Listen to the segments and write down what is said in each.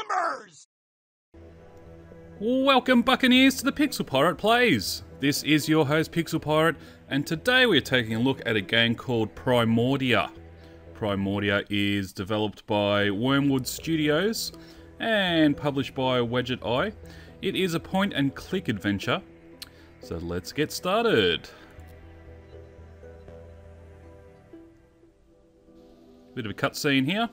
numbers! Welcome Buccaneers to the Pixel Pirate Plays. This is your host Pixel Pirate, and today we're taking a look at a game called Primordia. Primordia is developed by Wormwood Studios and published by Wedget Eye. It is a point and click adventure, so let's get started. Bit of a cutscene here.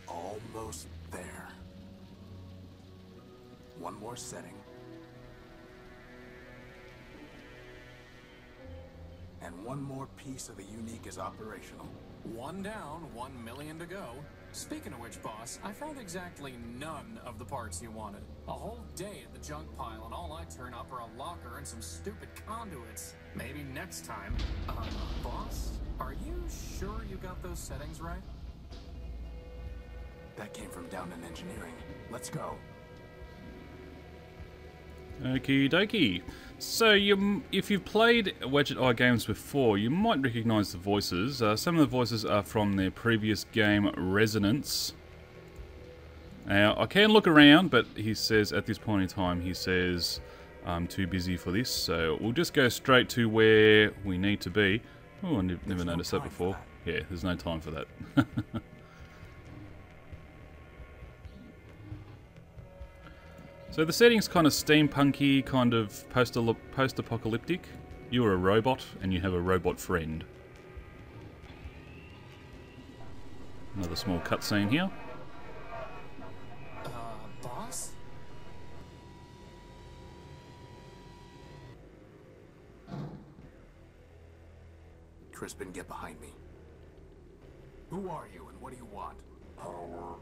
Almost there. One more setting. And one more piece of the unique is operational. One down, 1 million to go. Speaking of which, boss, I found exactly none of the parts you wanted. A whole day at the junk pile, and all I turn up are a locker and some stupid conduits. Maybe next time. Boss, are you sure you got those settings right? That came from down in engineering. Let's go. Okie dokie. So, if you've played Wedget Eye games before, you might recognise the voices. Some of the voices are from their previous game, Resonance. Now, I can look around, but he says, at this point in time, he says, I'm too busy for this, so we'll just go straight to where we need to be. Oh, I never noticed that before. Yeah, there's no time for that. So the setting's kind of steampunky, kind of post-apocalyptic. You're a robot, and you have a robot friend. Another small cutscene here. Boss? Crispin, get behind me. Who are you and what do you want? Power.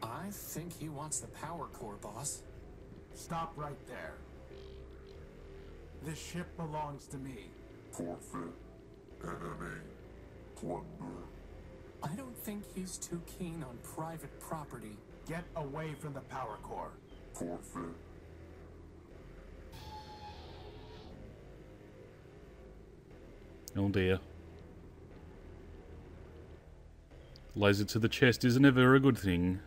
I think he wants the power core, boss. Stop right there. This ship belongs to me. Forfeit. Enemy. Plunder. I don't think he's too keen on private property. Get away from the power core. Forfeit. Oh dear. Laser to the chest is never a good thing.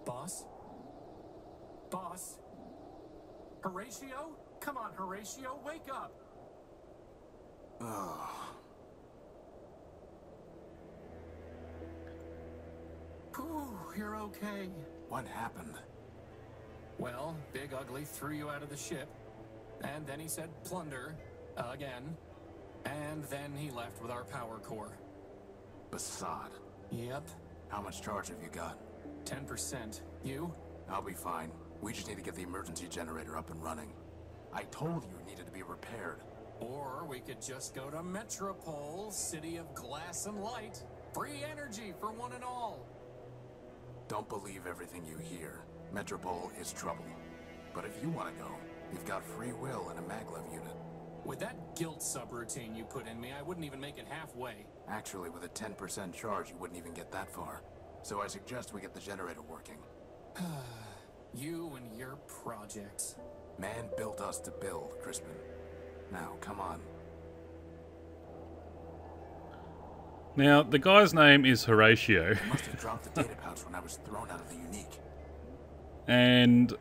Boss? Boss? Horatio? Come on, Horatio, wake up! Ooh, you're okay. What happened? Well, Big Ugly threw you out of the ship, and then he said plunder, again, and then he left with our power core. Basad. Yep, How much charge have you got? 10%. You? I'll be fine. We just need to get the emergency generator up and running. I told you it needed to be repaired. Or we could just go to Metropole, city of glass and light. Free energy for one and all. Don't believe everything you hear. Metropole is trouble. But if you want to go, you've got free will and a maglev unit. With that guilt subroutine you put in me, I wouldn't even make it halfway. Actually, with a 10% charge, you wouldn't even get that far. So I suggest we get the generator working. You and your projects. Man built us to build, Crispin. Now, come on. Now, the guy's name is Horatio. I must have dropped the data pouch when I was thrown out of the unique. And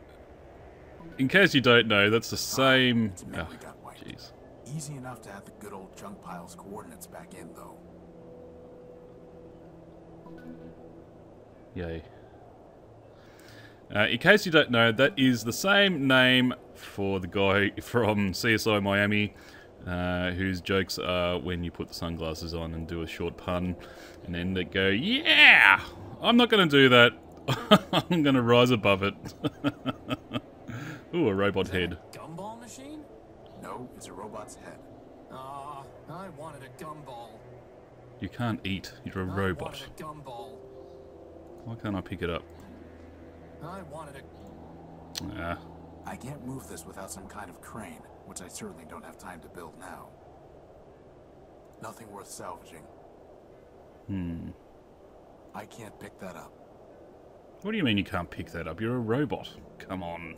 in case you don't know, that's the same... It's meant we got wiped. Jeez. Easy enough to have the good old junk pile's coordinates back in, though. Yay. In case you don't know, that is the same name for the guy from CSI Miami, whose jokes are when you put the sunglasses on and do a short pun, and then they go, yeah! I'm not going to do that. I'm going to rise above it. Ooh, a robot head. Gumball? No, it's a robot's head. Ah, I wanted a gumball. You can't eat. You're a I robot. wanted a gumball. Why can't I pick it up? I wanted a... Ah. I can't move this without some kind of crane, which I certainly don't have time to build now. Nothing worth salvaging. I can't pick that up. What do you mean you can't pick that up? You're a robot. Come on.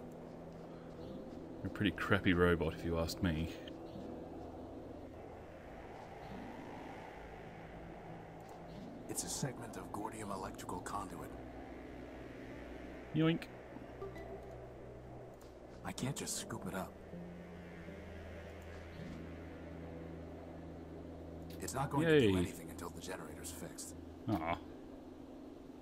You're a pretty crappy robot if you ask me. It's a segment of Gordium electrical conduit. Yoink. I can't just scoop it up. It's not going to do Yay. anything until the generator's fixed. Aw.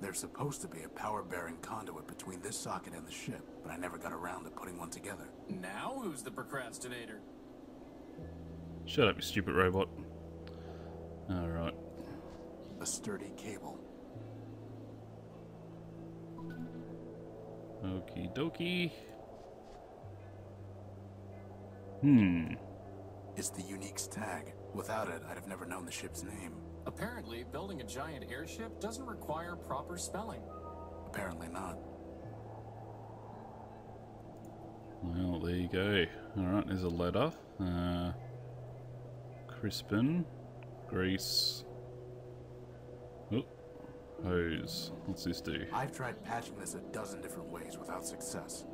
There's supposed to be a power-bearing conduit between this socket and the ship, but I never got around to putting one together. Now who's the procrastinator? Shut up, you stupid robot. Alright. A sturdy cable. Okie dokie. It's the Unique's tag. Without it, I'd have never known the ship's name. Apparently, building a giant airship doesn't require proper spelling. Apparently not. Well, there you go. Alright, there's a ladder. Crispin. Grease. Oh. Hose. What's this do? I've tried patching this a dozen different ways without success.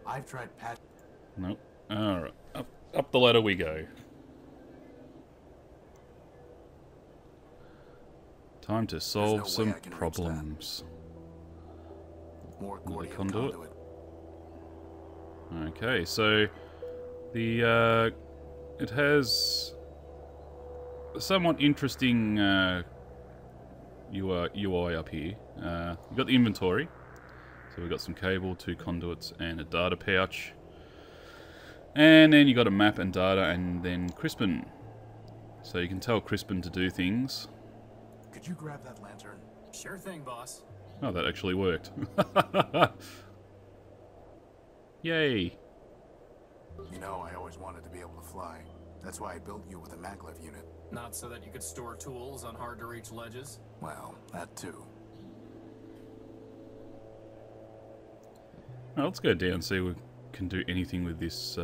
I've tried patch... Nope. Alright. Up the ladder we go. Time to solve no way some I can reach problems. More Another Gordium conduit. conduit. Okay, so the it has a somewhat interesting UI up here. We've got the inventory, so we've got some cable, 2 conduits, and a data pouch. And then you got a map and data, and then Crispin. So you can tell Crispin to do things. Could you grab that lantern? Sure thing, boss. Oh, that actually worked. Yay. You know, I always wanted to be able to fly. That's why I built you with a maglev unit. Not so that you could store tools on hard-to-reach ledges. Well, that too. Well, let's go down and see if we can do anything with this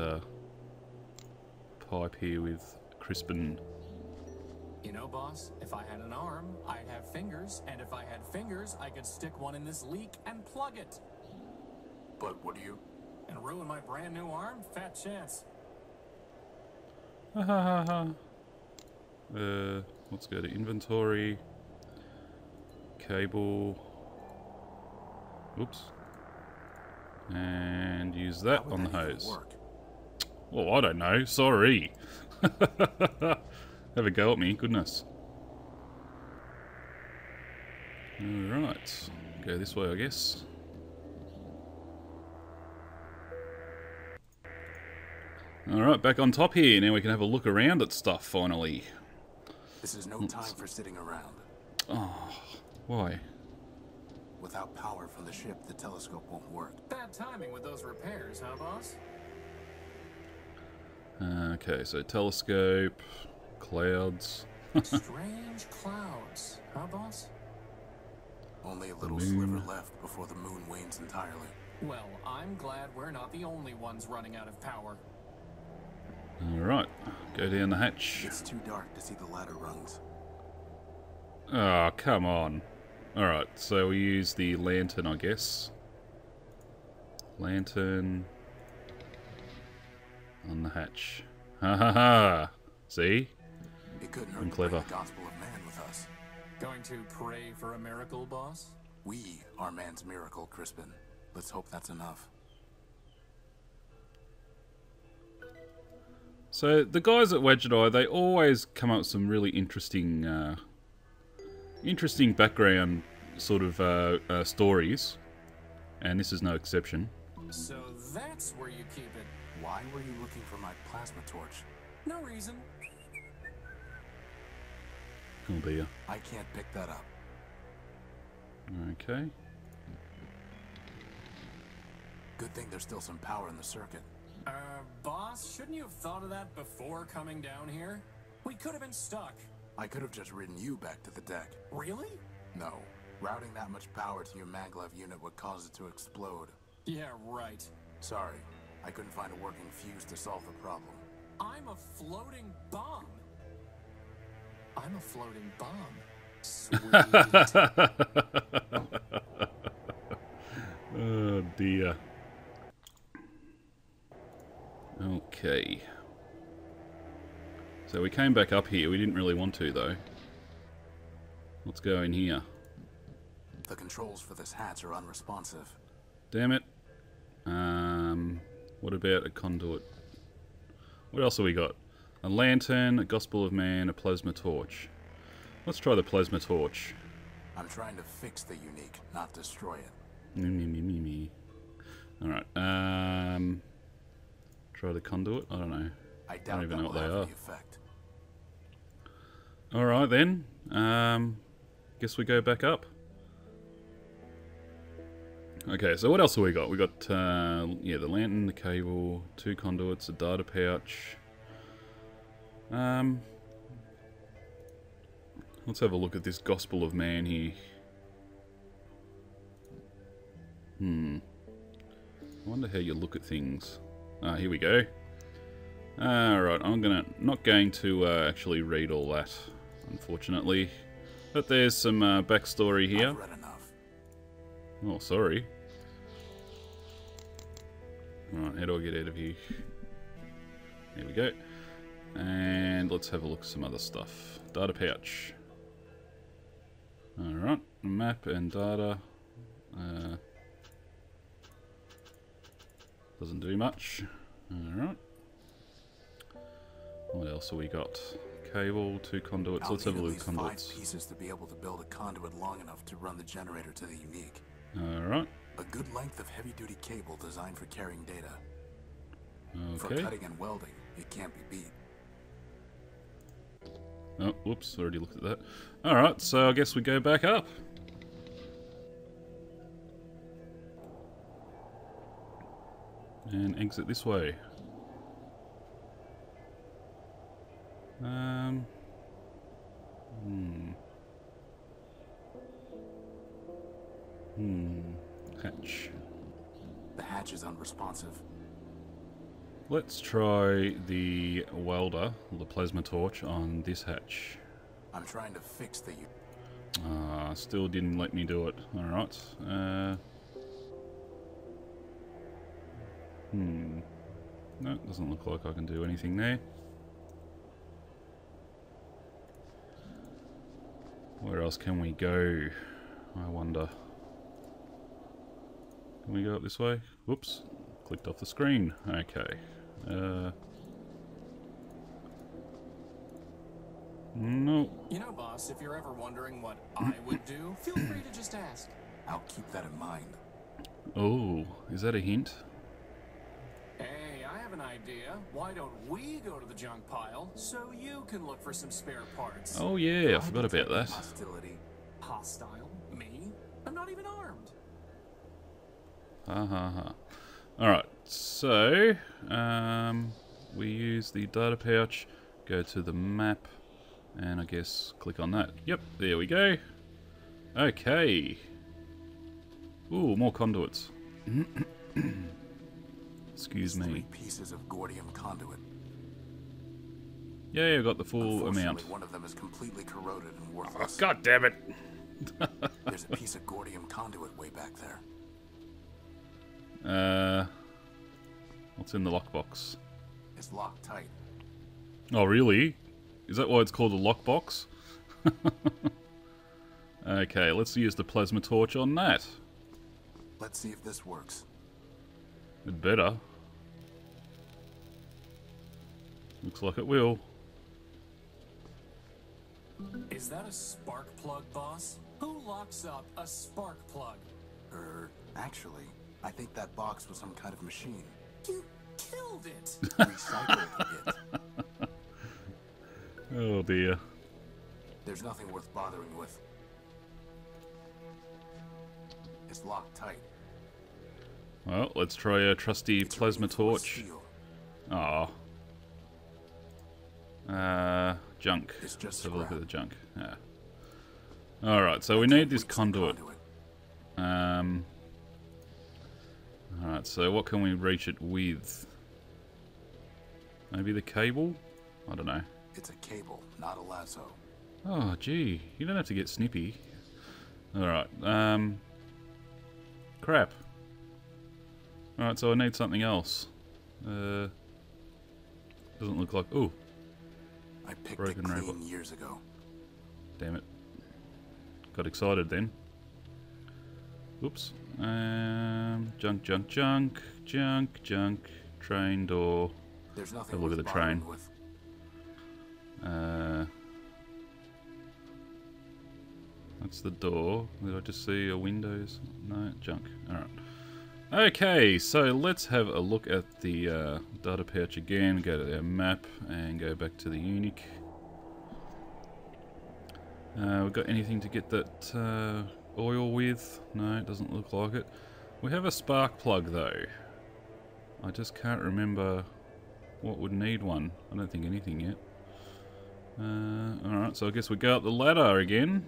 pipe here with Crispin. You know, boss, if I had an arm, I'd have fingers, and if I had fingers, I could stick one in this leak and plug it. But what do you... And ruin my brand new arm? Fat chance. Ha ha ha ha. Let's go to inventory. Cable. Oops. And use that How would on the that even hose. work? Well, I don't know. Sorry. Have a go at me. Goodness. Alright. Go this way, I guess. Alright, back on top here. Now we can have a look around at stuff, finally. This is no time for sitting around. Oh, why? Without power from the ship, the telescope won't work. Bad timing with those repairs, huh, boss? Okay, so telescope, clouds. Strange clouds, huh, boss? Only a little moon. sliver left before the moon wanes entirely. Well, I'm glad we're not the only ones running out of power. Alright, go down the hatch. It's too dark to see the ladder rungs. Oh, come on. Alright, so we use the lantern, I guess. Lantern on the hatch. Ha ha ha! See? It couldn't hurt I'm to clever. bring the gospel of man with us. Going to pray for a miracle, boss? We are man's miracle, Crispin. Let's hope that's enough. So, the guys at Wedget Eye, they always come up with some really interesting, interesting background sort of stories. And this is no exception. So that's where you keep it. Why were you looking for my plasma torch? No reason. Oh dear. I can't pick that up. Okay. Good thing there's still some power in the circuit. Boss, shouldn't you have thought of that before coming down here? We could have been stuck. I could have just ridden you back to the deck. Really? No. Routing that much power to your maglev unit would cause it to explode. Yeah, right. Sorry. I couldn't find a working fuse to solve the problem. I'm a floating bomb. I'm a floating bomb. Sweet. Oh dear. Okay. So we came back up here. We didn't really want to though. Let's go in here. The controls for this hatch are unresponsive. Damn it. What about a conduit? What else have we got? A lantern, a gospel of man, a plasma torch. Let's try the plasma torch. I'm trying to fix the unique, not destroy it. Me. Alright, try the conduit? I don't know. I don't even know what they have are. any effect. Alright then. Guess we go back up. Okay, so what else have we got? We got, yeah, the lantern, the cable, 2 conduits, a data pouch. Let's have a look at this Gospel of Man here. I wonder how you look at things. Ah, here we go. Alright, I'm not going to actually read all that, unfortunately. But there's some backstory here. I've read enough. Oh, sorry. Alright, how do I get out of here? There we go. And let's have a look at some other stuff. Data pouch. Alright, map and data. Doesn't do much. Alright. What else have we got? Cable, 2 conduits. Let's have a look at conduits. 5 pieces to be able to build a conduit long enough to run the generator to the unique. Alright. A good length of heavy-duty cable designed for carrying data. For Okay. cutting and welding, it can't be beat. Oh, whoops, already looked at that. Alright, so I guess we go back up. And exit this way. Hatch. The hatch is unresponsive. Let's try the welder, or the plasma torch, on this hatch. I'm trying to fix the Still didn't let me do it. Alright. No, doesn't look like I can do anything there. Where else can we go? I wonder. Can we go up this way? Whoops. Clicked off the screen. Okay. No. You know, boss, if you're ever wondering what I would do, feel free to just ask. I'll keep that in mind. Oh, is that a hint? Hey, I have an idea. Why don't we go to the junk pile so you can look for some spare parts? Oh yeah, I forgot about that. Hostility. Hostile? Me? I'm not even armed. Ha ha ha. Alright, so we use the data pouch, go to the map, and I guess click on that. Yep, there we go. Okay. Ooh, more conduits. Excuse me. 3 pieces of gordium conduit. Yeah, I got the full amount. Unfortunately, one of them is completely corroded and Oh, worthless. God damn it! There's a piece of gordium conduit way back there. What's in the lockbox? It's locked tight. Oh, really? Is that why it's called a lockbox? Okay, let's use the plasma torch on that. Let's see if this works. It better. Looks like it will. Is that a spark plug, boss? Who locks up a spark plug? Actually, I think that box was some kind of machine. You killed it! Recycled it. Oh dear. There's nothing worth bothering with. It's locked tight. Well, let's try a trusty It's plasma reinforced torch. steel, Oh. Junk. It's just Let's have a look scrap. at the junk. Yeah. Alright, so we need this conduit. Alright, so what can we reach it with? Maybe the cable? I don't know. It's a cable, not a lasso. Oh, gee. You don't have to get snippy. Alright, crap. Alright, so I need something else. Doesn't look like... Ooh. I picked Broken it clean robot. years ago. Damn it. Got excited then. Oops. Junk, junk, junk. Junk, junk. Train door. There's nothing Have a look at worth the train. bothering with. That's the door. Did I just see a windows? No, junk. Alright. Okay, so let's have a look at the data pouch again. Go to their map and go back to the Unique. We've got anything to get that oil with? No, it doesn't look like it. We have a spark plug though. I just can't remember what would need one. I don't think anything yet. Alright, so I guess we go up the ladder again.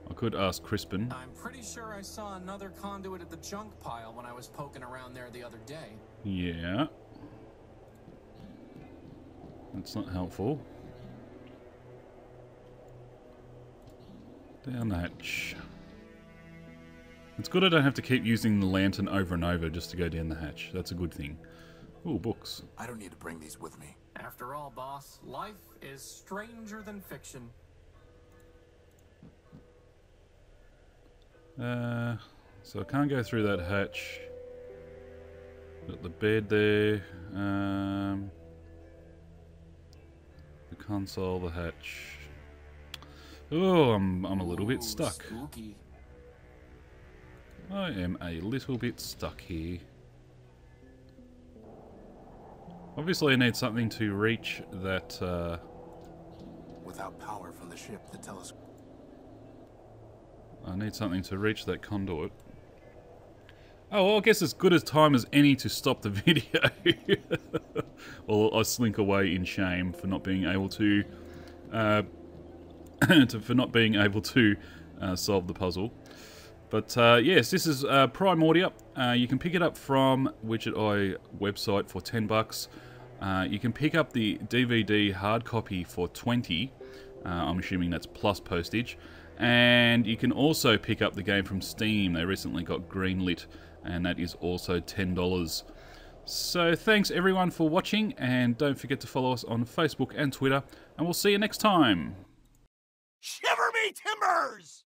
I could ask Crispin. I'm pretty sure I saw another conduit at the junk pile when I was poking around there the other day. Yeah. That's not helpful. Down the hatch. It's good I don't have to keep using the lantern over and over just to go down the hatch. That's a good thing. Ooh, books. I don't need to bring these with me. After all, boss, life is stranger than fiction. So I can't go through that hatch. Got the bed there. The console, the hatch. Oh, I'm a little bit stuck. Spooky. I am a little bit stuck here. Obviously I need something to reach that, Without power from the ship, the telescope. I need something to reach that conduit. Oh, well, I guess as good a time as any to stop the video. Well, I slink away in shame for not being able to, solve the puzzle. But yes, this is Primordia. You can pick it up from Widget Eye website for $10. You can pick up the DVD hard copy for $20. I'm assuming that's plus postage. And you can also pick up the game from Steam. They recently got greenlit, and that is also $10. So thanks everyone for watching, and don't forget to follow us on Facebook and Twitter, and we'll see you next time. Shiver me timbers!